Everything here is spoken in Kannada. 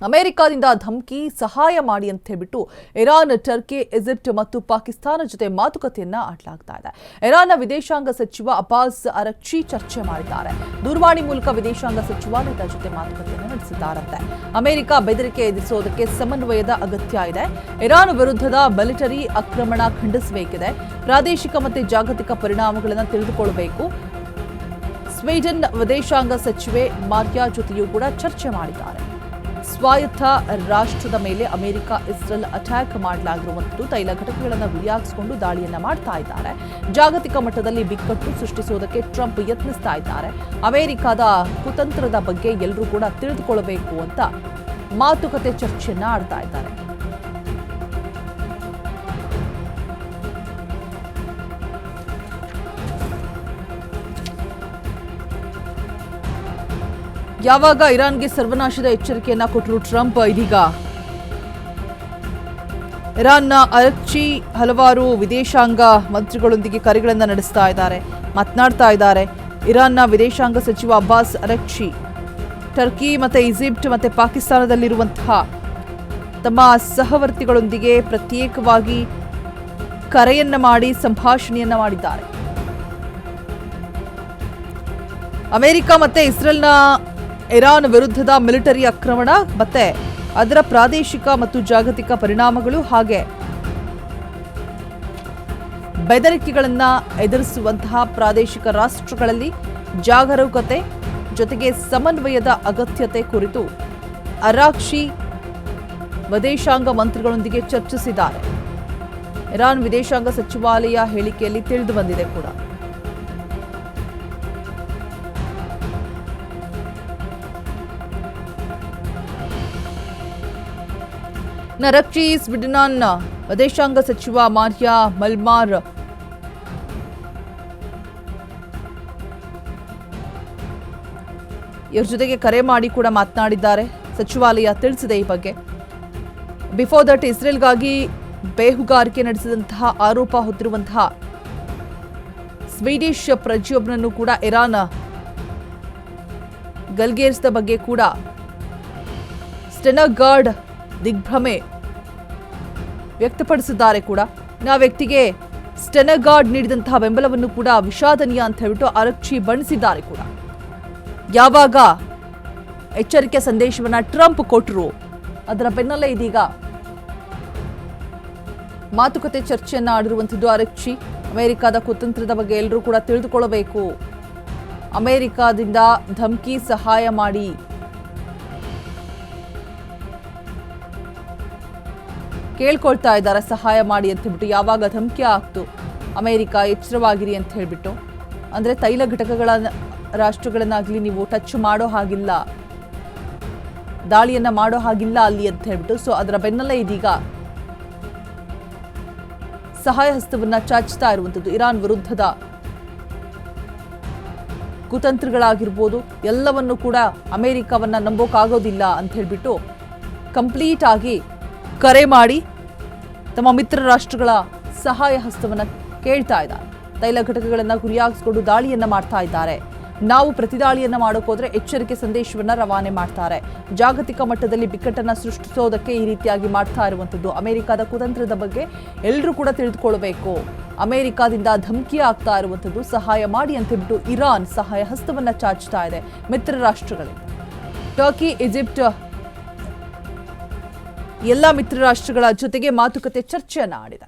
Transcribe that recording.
ಅಮೆರಿಕದಿಂದ ಧಮಕಿ ಸಹಾಯ ಮಾಡಿ ಅಂತ ಹೇಳಿಬಿಟ್ಟು ಇರಾನ್, ಟರ್ಕಿ, ಈಜಿಪ್ಟ್ ಮತ್ತು ಪಾಕಿಸ್ತಾನ ಜೊತೆ ಮಾತುಕತೆಯನ್ನ ಆಡಲಾಗ್ತಾ ಇದೆ. ಇರಾನ್ನ ವಿದೇಶಾಂಗ ಸಚಿವ ಅಬ್ಬಾಸ್ ಅರಕ್ಚಿ ಚರ್ಚೆ ಮಾಡಿದ್ದಾರೆ. ದೂರವಾಣಿ ಮೂಲಕ ವಿದೇಶಾಂಗ ಸಚಿವಾಲಯದ ಜೊತೆ ಮಾತುಕತೆಯನ್ನು ನಡೆಸಿದ್ದಾರಂತೆ. ಅಮೆರಿಕ ಬೆದರಿಕೆ ಎದುರಿಸೋದಕ್ಕೆ ಸಮನ್ವಯದ ಅಗತ್ಯ ಇದೆ. ಇರಾನ್ ವಿರುದ್ಧದ ಮಿಲಿಟರಿ ಆಕ್ರಮಣ ಖಂಡಿಸಬೇಕಿದೆ. ಪ್ರಾದೇಶಿಕ ಮತ್ತು ಜಾಗತಿಕ ಪರಿಣಾಮಗಳನ್ನು ತಿಳಿದುಕೊಳ್ಳಬೇಕು. ಸ್ವೀಡನ್ ವಿದೇಶಾಂಗ ಸಚಿವೆ ಮಾರ್ಯಾ ಜೊತೆಯೂ ಕೂಡ ಚರ್ಚೆ ಮಾಡಿದ್ದಾರೆ. ಸ್ವಾಯತ್ತ ರಾಷ್ಟ್ರದ ಮೇಲೆ ಅಮೆರಿಕ, ಇಸ್ರೇಲ್ ಅಟ್ಯಾಕ್ ಮಾಡಲಾಗಿರುವಂಥದ್ದು, ತೈಲ ಘಟಕಗಳನ್ನು ಗುರಿಯಾಗಿಸಿಕೊಂಡು ದಾಳಿಯನ್ನ ಮಾಡ್ತಾ ಇದ್ದಾರೆ. ಜಾಗತಿಕ ಮಟ್ಟದಲ್ಲಿ ಬಿಕ್ಕಟ್ಟು ಸೃಷ್ಟಿಸುವುದಕ್ಕೆ ಟ್ರಂಪ್ ಯತ್ನಿಸ್ತಾ ಇದ್ದಾರೆ. ಅಮೆರಿಕದ ಕುತಂತ್ರದ ಬಗ್ಗೆ ಎಲ್ಲರೂ ಕೂಡ ತಿಳಿದುಕೊಳ್ಳಬೇಕು ಅಂತ ಮಾತುಕತೆ ಚರ್ಚೆಯನ್ನ ಆಡ್ತಾ ಇದ್ದಾರೆ. ಯಾವಾಗ ಇರಾನ್ಗೆ ಸರ್ವನಾಶದ ಎಚ್ಚರಿಕೆಯನ್ನ ಕೊಟ್ಟರು ಟ್ರಂಪ್, ಇದೀಗ ಇರಾನ್ನ ಅರಕ್ಚಿ ಹಲವಾರು ವಿದೇಶಾಂಗ ಮಂತ್ರಿಗಳೊಂದಿಗೆ ಕರೆಗಳನ್ನು ನಡೆಸ್ತಾ ಇದ್ದಾರೆ, ಮಾತನಾಡ್ತಾ ಇದ್ದಾರೆ. ಇರಾನ್ನ ವಿದೇಶಾಂಗ ಸಚಿವ ಅಬ್ಬಾಸ್ ಅರಕ್ಚಿ ಟರ್ಕಿ ಮತ್ತು ಈಜಿಪ್ಟ್ ಮತ್ತು ಪಾಕಿಸ್ತಾನದಲ್ಲಿರುವಂತಹ ತಮ್ಮ ಸಹವರ್ತಿಗಳೊಂದಿಗೆ ಪ್ರತ್ಯೇಕವಾಗಿ ಕರೆಯನ್ನ ಮಾಡಿ ಸಂಭಾಷಣೆಯನ್ನ ಮಾಡಿದ್ದಾರೆ. ಅಮೆರಿಕ ಮತ್ತು ಇಸ್ರೇಲ್ನ ಇರಾನ್ ವಿರುದ್ಧದ ಮಿಲಿಟರಿ ಆಕ್ರಮಣ ಮತ್ತೆ ಅದರ ಪ್ರಾದೇಶಿಕ ಮತ್ತು ಜಾಗತಿಕ ಪರಿಣಾಮಗಳು ಹಾಗೆ ಬೆದರಿಕೆಗಳನ್ನು ಎದುರಿಸುವಂತಹ ಪ್ರಾದೇಶಿಕ ರಾಷ್ಟ್ರಗಳಲ್ಲಿ ಜಾಗರೂಕತೆ ಜೊತೆಗೆ ಸಮನ್ವಯದ ಅಗತ್ಯತೆ ಕುರಿತು ಅರಾಕ್ಚಿ ವಿದೇಶಾಂಗ ಮಂತ್ರಿಗಳೊಂದಿಗೆ ಚರ್ಚಿಸಿದ್ದಾರೆ. ಇರಾನ್ ವಿದೇಶಾಂಗ ಸಚಿವಾಲಯ ಹೇಳಿಕೆಯಲ್ಲಿ ತಿಳಿದು ಬಂದಿದೆ ಕೂಡ. ಅರಕ್ಚಿ ಸ್ವೀಡನ್ನ ವಿದೇಶಾಂಗ ಸಚಿವ ಮಾರ್ಯಾ ಮಲ್ಮಾರ್ ಇವರ ಜೊತೆಗೆ ಕರೆ ಮಾಡಿ ಕೂಡ ಮಾತನಾಡಿದ್ದಾರೆ. ಸಚಿವಾಲಯ ತಿಳಿಸಿದೆ ಈ ಬಗ್ಗೆ. ಬಿಫೋರ್ ದಟ್ ಇಸ್ರೇಲ್ಗಾಗಿ ಬೇಹುಗಾರಿಕೆ ನಡೆಸಿದಂತಹ ಆರೋಪ ಹೊತ್ತಿರುವಂತಹ ಸ್ವೀಡಿಷ್ ಪ್ರಜೆಯೊಬ್ಬನನ್ನು ಕೂಡ ಇರಾನ್ ಗಲ್ಗೇರಿಸಿದ ಬಗ್ಗೆ ಕೂಡ ಸ್ಟೆನಗಾರ್ಡ್ ದಿಗ್ಭ್ರಮೆ ವ್ಯಕ್ತಪಡಿಸಿದ್ದಾರೆ ಕೂಡ. ಆ ವ್ಯಕ್ತಿಗೆ ಸ್ಟೆನಗಾರ್ಡ್ ನೀಡಿದಂತಹ ಬೆಂಬಲವನ್ನು ಕೂಡ ವಿಷಾದನೀಯ ಅಂತ ಹೇಳ್ಬಿಟ್ಟು ಅರಕ್ಚಿ ಬಣ್ಣಿಸಿದ್ದಾರೆ ಕೂಡ. ಯಾವಾಗ ಎಚ್ಚರಿಕೆ ಸಂದೇಶವನ್ನ ಟ್ರಂಪ್ ಕೊಟ್ಟರು, ಅದರ ಬೆನ್ನಲ್ಲೇ ಇದೀಗ ಮಾತುಕತೆ ಚರ್ಚೆಯನ್ನ ಆಡಿರುವಂಥದ್ದು ಅರಕ್ಚಿ. ಅಮೆರಿಕದ ಕುತಂತ್ರದ ಬಗ್ಗೆ ಎಲ್ಲರೂ ಕೂಡ ತಿಳಿದುಕೊಳ್ಳಬೇಕು. ಅಮೆರಿಕದಿಂದ ಧಮಕಿ ಸಹಾಯ ಮಾಡಿ, ಕೇಳ್ಕೊಳ್ತಾ ಇದ್ದಾರೆ ಸಹಾಯ ಮಾಡಿ ಅಂತ ಹೇಳ್ಬಿಟ್ಟು. ಯಾವಾಗ ಧಮಕಿ ಆಗ್ತು ಅಮೆರಿಕ ಎಚ್ಚರವಾಗಿರಿ ಅಂತ ಹೇಳ್ಬಿಟ್ಟು, ಅಂದರೆ ತೈಲ ಘಟಕಗಳ ರಾಷ್ಟ್ರಗಳನ್ನಾಗಲಿ ನೀವು ಟಚ್ ಮಾಡೋ ಹಾಗಿಲ್ಲ, ದಾಳಿಯನ್ನ ಮಾಡೋ ಹಾಗಿಲ್ಲ ಅಲ್ಲಿ ಅಂತ ಹೇಳ್ಬಿಟ್ಟು. ಸೊ ಅದರ ಬೆನ್ನಲ್ಲೇ ಇದೀಗ ಸಹಾಯ ಹಸ್ತವನ್ನ ಚಾಚ್ತಾ ಇರುವಂಥದ್ದು. ಇರಾನ್ ವಿರುದ್ಧದ ಕುತಂತ್ರಗಳಾಗಿರ್ಬೋದು ಎಲ್ಲವನ್ನು ಕೂಡ ಅಮೆರಿಕವನ್ನ ನಂಬೋಕ್ಕಾಗೋದಿಲ್ಲ ಅಂತ ಹೇಳ್ಬಿಟ್ಟು ಕಂಪ್ಲೀಟ್ ಆಗಿ ಕರೆ ಮಾಡಿ ತಮ್ಮ ಮಿತ್ರ ರಾಷ್ಟ್ರಗಳ ಸಹಾಯ ಹಸ್ತವನ್ನ ಕೇಳ್ತಾ ಇದ್ದಾರೆ. ತೈಲ ಘಟಕಗಳನ್ನು ಗುರಿಯಾಗಿಸಿಕೊಂಡು ದಾಳಿಯನ್ನ ಮಾಡ್ತಾ ಇದ್ದಾರೆ. ನಾವು ಪ್ರತಿದಾಳಿಯನ್ನ ಮಾಡೋಕೋದ್ರೆ ಎಚ್ಚರಿಕೆ ಸಂದೇಶವನ್ನ ರವಾನೆ ಮಾಡ್ತಾರೆ. ಜಾಗತಿಕ ಮಟ್ಟದಲ್ಲಿ ಬಿಕ್ಕಟ್ಟನ್ನ ಸೃಷ್ಟಿಸೋದಕ್ಕೆ ಈ ರೀತಿಯಾಗಿ ಮಾಡ್ತಾ ಇರುವಂಥದ್ದು. ಅಮೆರಿಕದ ಕುತಂತ್ರದ ಬಗ್ಗೆ ಎಲ್ಲರೂ ಕೂಡ ತಿಳಿದುಕೊಳ್ಳಬೇಕು. ಅಮೆರಿಕದಿಂದ ಧಮಕಿ ಆಗ್ತಾ ಇರುವಂಥದ್ದು, ಸಹಾಯ ಮಾಡಿ ಅಂತ ಹೇಳ್ಬಿಟ್ಟು ಇರಾನ್ ಸಹಾಯ ಹಸ್ತವನ್ನ ಚಾಚ್ತಾ ಇದೆ ಮಿತ್ರ ರಾಷ್ಟ್ರಗಳಿಗೆ. ಟರ್ಕಿ, ಈಜಿಪ್ಟ್ ಎಲ್ಲ ಮಿತ್ರ ರಾಷ್ಟ್ರಗಳ ಜೊತೆಗೆ ಮಾತುಕತೆ ಚರ್ಚೆಯನ್ನ ಆಡಿದೆ.